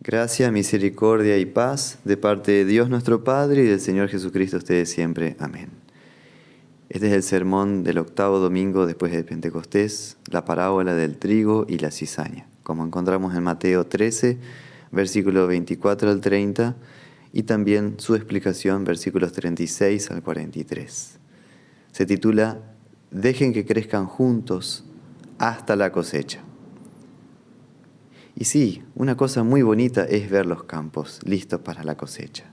Gracia, misericordia y paz de parte de Dios nuestro Padre y del Señor Jesucristo, ustedes siempre. Amén. Este es el sermón del octavo domingo después de Pentecostés, la parábola del trigo y la cizaña, como encontramos en Mateo 13, versículo 24 al 30, y también su explicación, versículos 36 al 43. Se titula Dejen que crezcan juntos hasta la cosecha. Y sí, una cosa muy bonita es ver los campos listos para la cosecha.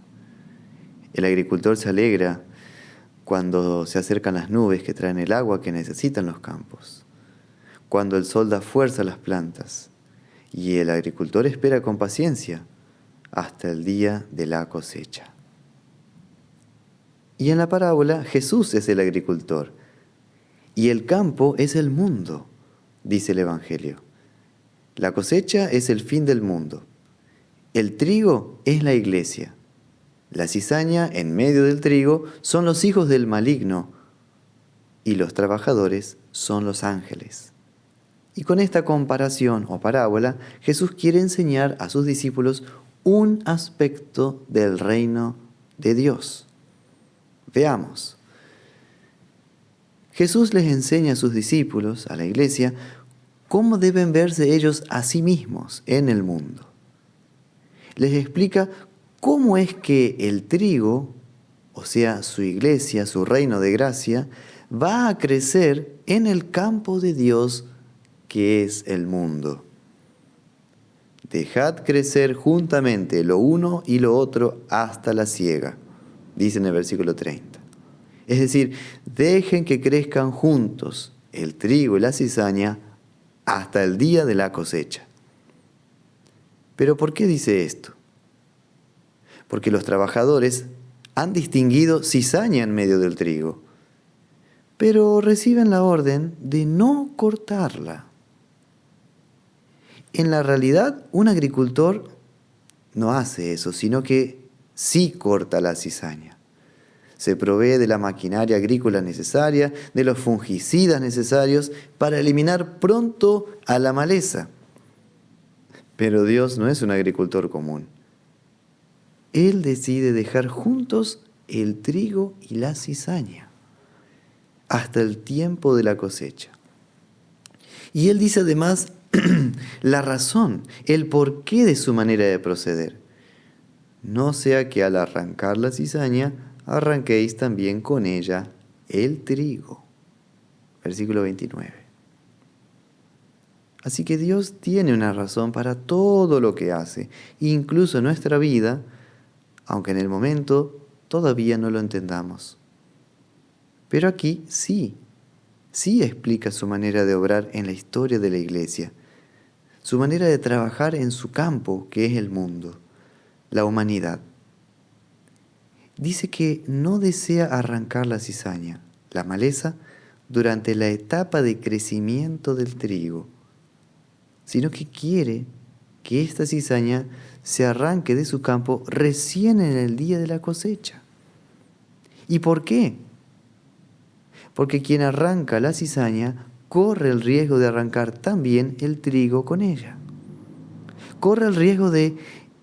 El agricultor se alegra cuando se acercan las nubes que traen el agua que necesitan los campos, cuando el sol da fuerza a las plantas, y el agricultor espera con paciencia hasta el día de la cosecha. Y en la parábola Jesús es el agricultor, y el campo es el mundo, dice el Evangelio. La cosecha es el fin del mundo. El trigo es la iglesia. La cizaña en medio del trigo son los hijos del maligno y los trabajadores son los ángeles. Y con esta comparación o parábola, Jesús quiere enseñar a sus discípulos un aspecto del reino de Dios. Veamos. Jesús les enseña a sus discípulos, a la iglesia, cómo deben verse ellos a sí mismos en el mundo. Les explica cómo es que el trigo, o sea, su iglesia, su reino de gracia, va a crecer en el campo de Dios que es el mundo. Dejad crecer juntamente lo uno y lo otro hasta la siega, dice en el versículo 30. Es decir, dejen que crezcan juntos el trigo y la cizaña hasta el día de la cosecha. ¿Pero por qué dice esto? Porque los trabajadores han distinguido cizaña en medio del trigo, pero reciben la orden de no cortarla. En la realidad, un agricultor no hace eso, sino que sí corta la cizaña. Se provee de la maquinaria agrícola necesaria, de los fungicidas necesarios para eliminar pronto a la maleza. Pero Dios no es un agricultor común. Él decide dejar juntos el trigo y la cizaña hasta el tiempo de la cosecha. Y Él dice además la razón, el porqué de su manera de proceder. No sea que al arrancar la cizaña arranquéis también con ella el trigo. Versículo 29. Así que Dios tiene una razón para todo lo que hace, incluso en nuestra vida, aunque en el momento todavía no lo entendamos. Pero aquí sí explica su manera de obrar en la historia de la iglesia, su manera de trabajar en su campo, que es el mundo, la humanidad. Dice que no desea arrancar la cizaña, la maleza, durante la etapa de crecimiento del trigo, sino que quiere que esta cizaña se arranque de su campo recién en el día de la cosecha. ¿Y por qué? Porque quien arranca la cizaña corre el riesgo de arrancar también el trigo con ella. Corre el riesgo de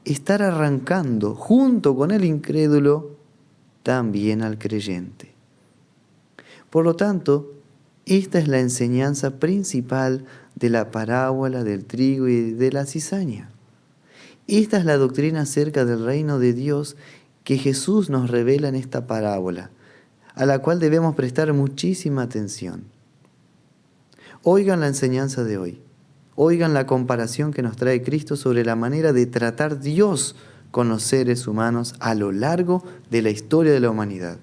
estar arrancando junto con el incrédulo también al creyente. Por lo tanto, esta es la enseñanza principal de la parábola del trigo y de la cizaña. Esta es la doctrina acerca del reino de Dios que Jesús nos revela en esta parábola, a la cual debemos prestar muchísima atención. Oigan la enseñanza de hoy. Oigan la comparación que nos trae Cristo sobre la manera de tratar Dios con los seres humanos a lo largo de la historia de la humanidad.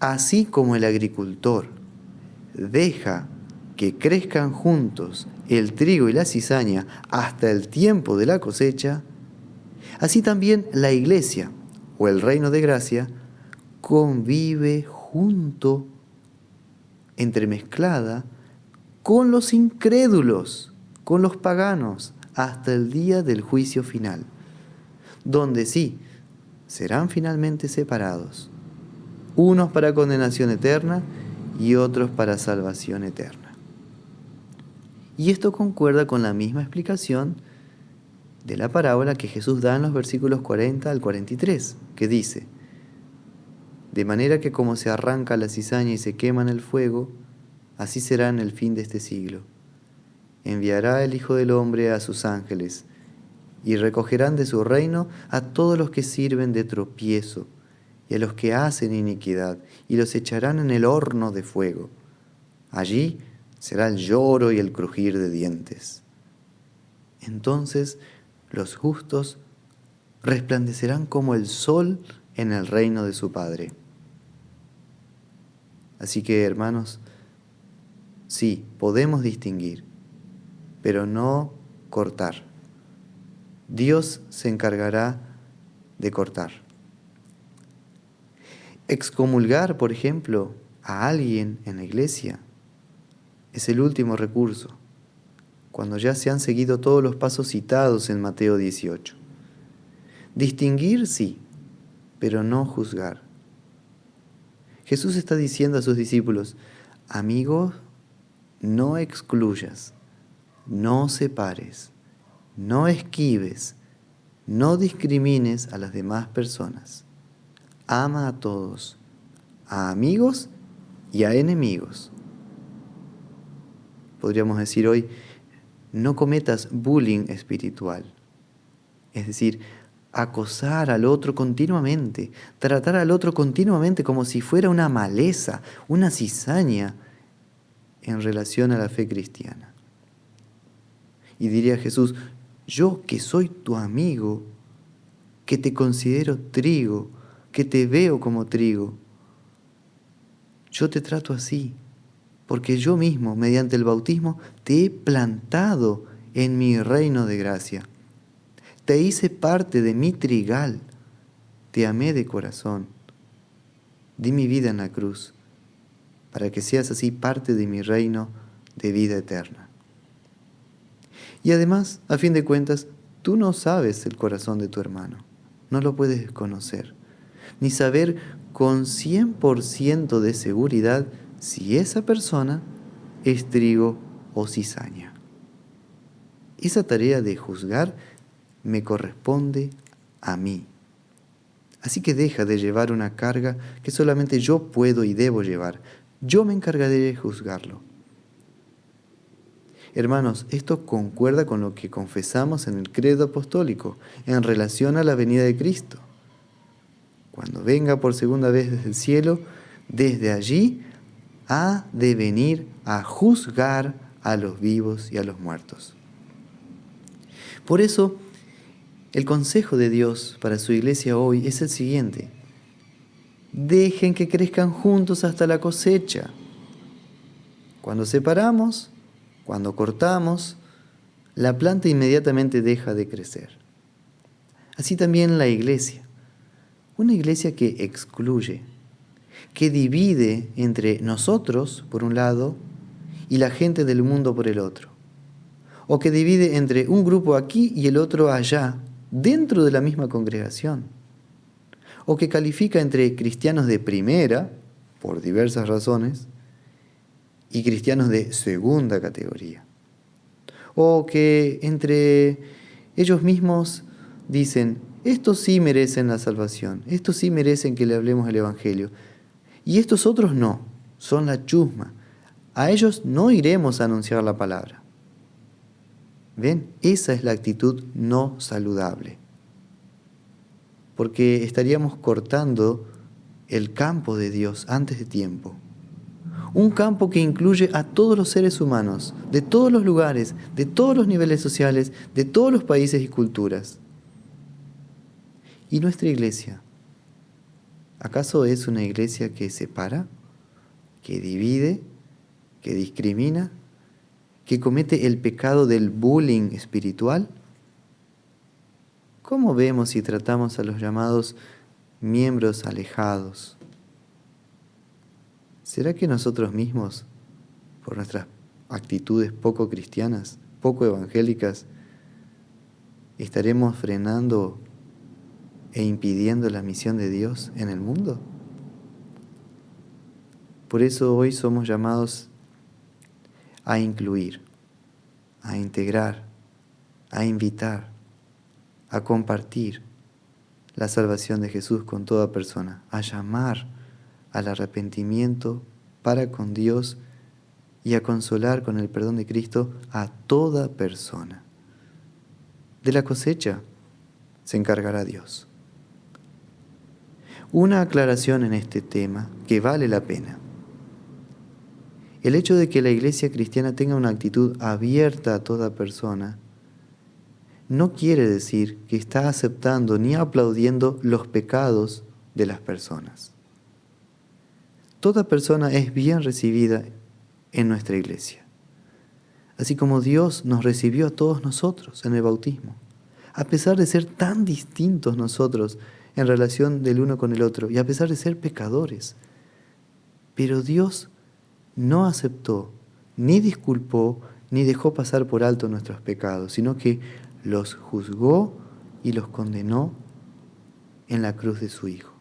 Así como el agricultor deja que crezcan juntos el trigo y la cizaña hasta el tiempo de la cosecha, así también la iglesia o el reino de gracia convive junto, entremezclada, con los incrédulos, con los paganos, hasta el día del juicio final, donde sí, serán finalmente separados, unos para condenación eterna y otros para salvación eterna. Y esto concuerda con la misma explicación de la parábola que Jesús da en los versículos 40 al 43, que dice: de manera que como se arranca la cizaña y se quema en el fuego, así será en el fin de este siglo. Enviará el Hijo del Hombre a sus ángeles, y recogerán de su reino a todos los que sirven de tropiezo, y a los que hacen iniquidad, y los echarán en el horno de fuego. Allí será el lloro y el crujir de dientes. Entonces los justos resplandecerán como el sol en el reino de su Padre. Así que, hermanos, sí, podemos distinguir, pero no cortar. Dios se encargará de cortar. Excomulgar, por ejemplo, a alguien en la iglesia es el último recurso, cuando ya se han seguido todos los pasos citados en Mateo 18. Distinguir sí, pero no juzgar. Jesús está diciendo a sus discípulos: amigos, no excluyas, no separes, no esquives, no discrimines a las demás personas. Ama a todos, a amigos y a enemigos. Podríamos decir hoy: no cometas bullying espiritual. Es decir, acosar al otro continuamente, tratar al otro continuamente como si fuera una maleza, una cizaña en relación a la fe cristiana. Y diría Jesús: yo que soy tu amigo, que te considero trigo, que te veo como trigo, yo te trato así, porque yo mismo, mediante el bautismo, te he plantado en mi reino de gracia. Te hice parte de mi trigal, te amé de corazón, di mi vida en la cruz, para que seas así parte de mi reino de vida eterna. Y además, a fin de cuentas, tú no sabes el corazón de tu hermano, no lo puedes conocer, ni saber con 100% de seguridad si esa persona es trigo o cizaña. Esa tarea de juzgar me corresponde a mí. Así que deja de llevar una carga que solamente yo puedo y debo llevar. Yo me encargaré de juzgarlo. Hermanos, esto concuerda con lo que confesamos en el credo apostólico en relación a la venida de Cristo. Cuando venga por segunda vez desde el cielo, desde allí ha de venir a juzgar a los vivos y a los muertos. Por eso, el consejo de Dios para su iglesia hoy es el siguiente: dejen que crezcan juntos hasta la cosecha. Cuando separamos, cuando cortamos, la planta inmediatamente deja de crecer. Así también la iglesia. Una iglesia que excluye, que divide entre nosotros, por un lado, y la gente del mundo por el otro. O que divide entre un grupo aquí y el otro allá, dentro de la misma congregación. O que califica entre cristianos de primera, por diversas razones, y cristianos de segunda categoría. O que entre ellos mismos dicen: estos sí merecen la salvación, estos sí merecen que le hablemos el Evangelio, y estos otros no, son la chusma, a ellos no iremos a anunciar la palabra. ¿Ven? Esa es la actitud no saludable, porque estaríamos cortando el campo de Dios antes de tiempo. Un campo que incluye a todos los seres humanos, de todos los lugares, de todos los niveles sociales, de todos los países y culturas. ¿Y nuestra iglesia? ¿Acaso es una iglesia que separa, que divide, que discrimina, que comete el pecado del bullying espiritual? ¿Cómo vemos y tratamos a los llamados miembros alejados? ¿Será que nosotros mismos, por nuestras actitudes poco cristianas, poco evangélicas, estaremos frenando e impidiendo la misión de Dios en el mundo? Por eso hoy somos llamados a incluir, a integrar, a invitar, a compartir la salvación de Jesús con toda persona, a llamar al arrepentimiento para con Dios y a consolar con el perdón de Cristo a toda persona. De la cosecha se encargará Dios. Una aclaración en este tema que vale la pena. El hecho de que la iglesia cristiana tenga una actitud abierta a toda persona no quiere decir que está aceptando ni aplaudiendo los pecados de las personas. Toda persona es bien recibida en nuestra iglesia, así como Dios nos recibió a todos nosotros en el bautismo, a pesar de ser tan distintos nosotros en relación del uno con el otro y a pesar de ser pecadores. Pero Dios no aceptó, ni disculpó, ni dejó pasar por alto nuestros pecados, sino que los juzgó y los condenó en la cruz de su Hijo.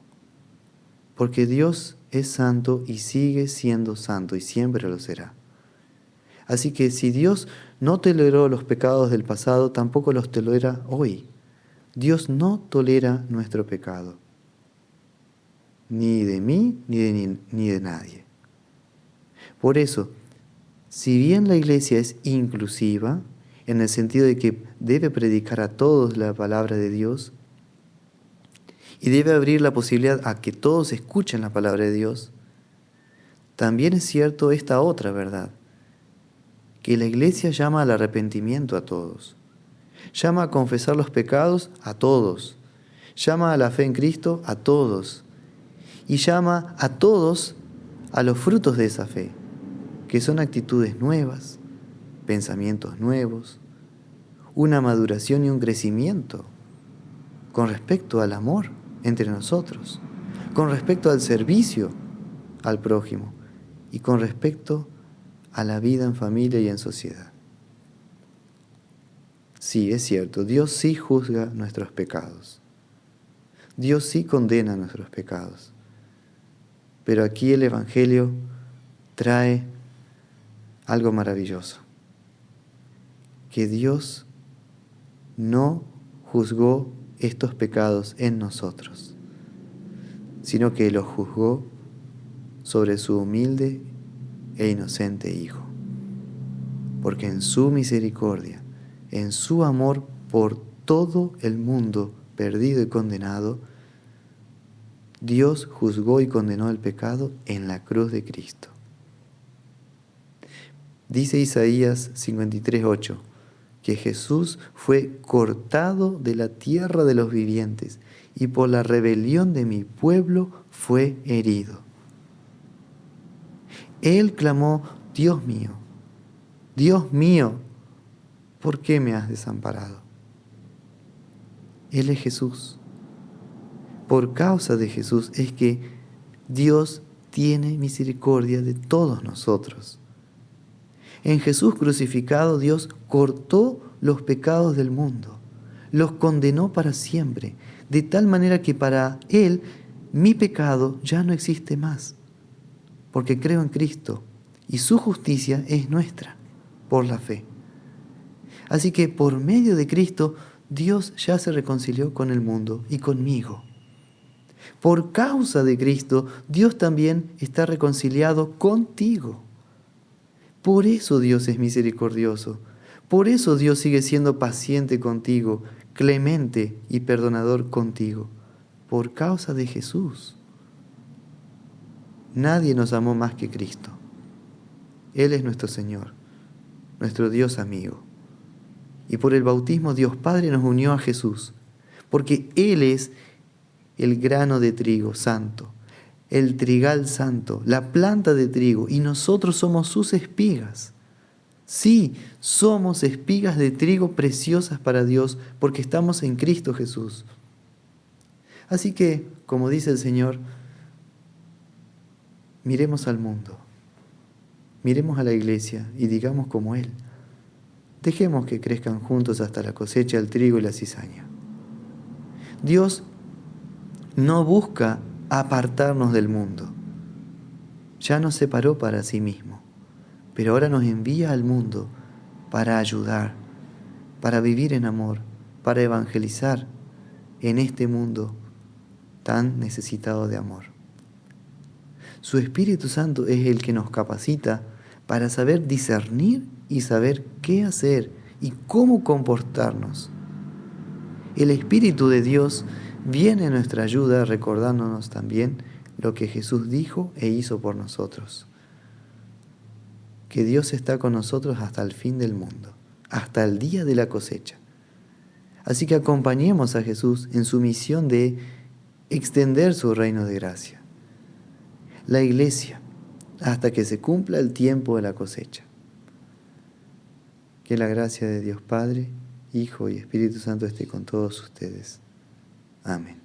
Porque Dios es santo y sigue siendo santo y siempre lo será. Así que si Dios no toleró los pecados del pasado, tampoco los tolera hoy. Dios no tolera nuestro pecado, ni de mí ni de nadie. Por eso, si bien la iglesia es inclusiva, en el sentido de que debe predicar a todos la palabra de Dios y debe abrir la posibilidad a que todos escuchen la palabra de Dios, también es cierto esta otra verdad, que la iglesia llama al arrepentimiento a todos, llama a confesar los pecados a todos, llama a la fe en Cristo a todos y llama a todos a los frutos de esa fe, que son actitudes nuevas, pensamientos nuevos, una maduración y un crecimiento con respecto al amor entre nosotros, con respecto al servicio al prójimo y con respecto a la vida en familia y en sociedad. Sí, es cierto, Dios sí juzga nuestros pecados. Dios sí condena nuestros pecados. Pero aquí el Evangelio trae algo maravilloso, que Dios no juzgó estos pecados en nosotros, sino que los juzgó sobre su humilde e inocente Hijo, porque en su misericordia, en su amor por todo el mundo perdido y condenado, Dios juzgó y condenó el pecado en la cruz de Cristo. Dice Isaías 53:8, que Jesús fue cortado de la tierra de los vivientes y por la rebelión de mi pueblo fue herido. Él clamó: Dios mío, ¿por qué me has desamparado? Él es Jesús. Por causa de Jesús es que Dios tiene misericordia de todos nosotros. En Jesús crucificado, Dios cortó los pecados del mundo, los condenó para siempre, de tal manera que para Él mi pecado ya no existe más, porque creo en Cristo y su justicia es nuestra por la fe. Así que por medio de Cristo, Dios ya se reconcilió con el mundo y conmigo. Por causa de Cristo, Dios también está reconciliado contigo. Por eso Dios es misericordioso. Por eso Dios sigue siendo paciente contigo, clemente y perdonador contigo. Por causa de Jesús. Nadie nos amó más que Cristo. Él es nuestro Señor, nuestro Dios amigo. Y por el bautismo Dios Padre nos unió a Jesús, porque Él es el grano de trigo santo, el trigal santo, la planta de trigo, y nosotros somos sus espigas. Sí, somos espigas de trigo preciosas para Dios, porque estamos en Cristo Jesús. Así que, como dice el Señor, miremos al mundo, miremos a la iglesia y digamos como Él. Dejemos que crezcan juntos hasta la cosecha el trigo y la cizaña. Dios no busca apartarnos del mundo. Ya nos separó para sí mismo, pero ahora nos envía al mundo para ayudar, para vivir en amor, para evangelizar en este mundo tan necesitado de amor. Su Espíritu Santo es el que nos capacita para saber discernir y saber qué hacer y cómo comportarnos. El Espíritu de Dios viene a nuestra ayuda recordándonos también lo que Jesús dijo e hizo por nosotros. Que Dios está con nosotros hasta el fin del mundo, hasta el día de la cosecha. Así que acompañemos a Jesús en su misión de extender su reino de gracia. La Iglesia, hasta que se cumpla el tiempo de la cosecha. Que la gracia de Dios Padre, Hijo y Espíritu Santo esté con todos ustedes. Amén.